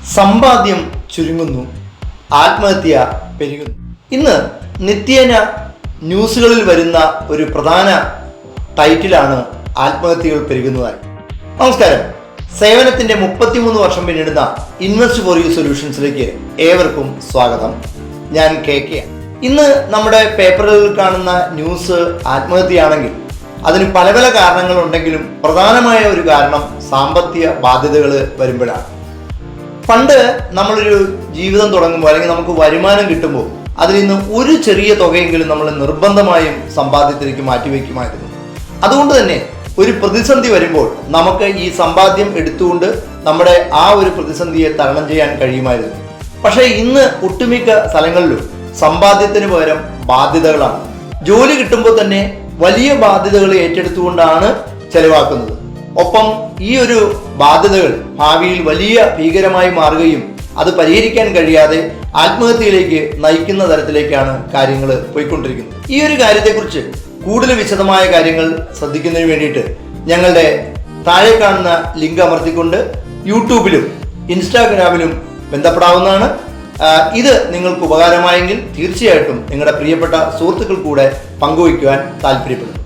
സമ്പാദ്യം ചുരുങ്ങുന്നു, ആത്മഹത്യ പെരുകുന്നു. ഇന്ന് നിത്യേന ന്യൂസുകളിൽ വരുന്ന ഒരു പ്രധാന ടൈറ്റിലാണ് ആത്മഹത്യകൾ പെരുകുന്നതായി. നമസ്കാരം. സേവനത്തിന്റെ 33 വർഷം പിന്നിടുന്ന ഇൻവെസ്റ്റ് ഫോർ യു സൊല്യൂഷൻസിലേക്ക് ഏവർക്കും സ്വാഗതം. ഞാൻ KK. ഇന്ന് നമ്മുടെ പേപ്പറുകളിൽ കാണുന്ന ന്യൂസ് ആത്മഹത്യയാണെങ്കിൽ അതിന് പല പല കാരണങ്ങളുണ്ടെങ്കിലും പ്രധാനമായ ഒരു കാരണം സാമ്പത്തിക ബാധ്യതകൾ വരുമ്പോഴാണ്. പണ്ട് നമ്മളൊരു ജീവിതം തുടങ്ങുമ്പോൾ അല്ലെങ്കിൽ നമുക്ക് വരുമാനം കിട്ടുമ്പോൾ അതിൽ നിന്ന് ഒരു ചെറിയ തുകയെങ്കിലും നമ്മൾ നിർബന്ധമായും സമ്പാദ്യത്തിലേക്ക് മാറ്റിവെക്കുമായിരുന്നു. അതുകൊണ്ട് തന്നെ ഒരു പ്രതിസന്ധി വരുമ്പോൾ നമുക്ക് ഈ സമ്പാദ്യം എടുത്തുകൊണ്ട് നമ്മുടെ ആ ഒരു പ്രതിസന്ധിയെ തരണം ചെയ്യാൻ കഴിയുമായിരുന്നു. പക്ഷേ ഇന്ന് ഒട്ടുമിക്ക സ്ഥലങ്ങളിലും സമ്പാദ്യത്തിന് പകരം ബാധ്യതകളാണ്. ജോലി കിട്ടുമ്പോൾ തന്നെ വലിയ ബാധ്യതകൾ ഏറ്റെടുത്തുകൊണ്ടാണ് ചെലവാക്കുന്നത്. ഒപ്പം ഈ ഒരു ബാധ്യതകൾ ഭാവിയിൽ വലിയ ഭീകരമായി മാറുകയും അത് പരിഹരിക്കാൻ കഴിയാതെ ആത്മഹത്യയിലേക്ക് നയിക്കുന്ന തരത്തിലേക്കാണ് കാര്യങ്ങൾ പോയിക്കൊണ്ടിരിക്കുന്നത്. ഈ ഒരു കാര്യത്തെക്കുറിച്ച് കൂടുതൽ വിശദമായ കാര്യങ്ങൾ ശ്രദ്ധിക്കുന്നതിന് വേണ്ടിയിട്ട് ഞങ്ങളുടെ താഴെ കാണുന്ന ലിങ്ക് അമർത്തിക്കൊണ്ട് യൂട്യൂബിലും ഇൻസ്റ്റാഗ്രാമിലും ബന്ധപ്പെടാവുന്നതാണ്. ഇത് നിങ്ങൾക്ക് ഉപകാരമായെങ്കിൽ തീർച്ചയായിട്ടും നിങ്ങളുടെ പ്രിയപ്പെട്ട സുഹൃത്തുക്കൾ കൂടെ പങ്കുവയ്ക്കുവാൻ താല്പര്യപ്പെടുന്നു.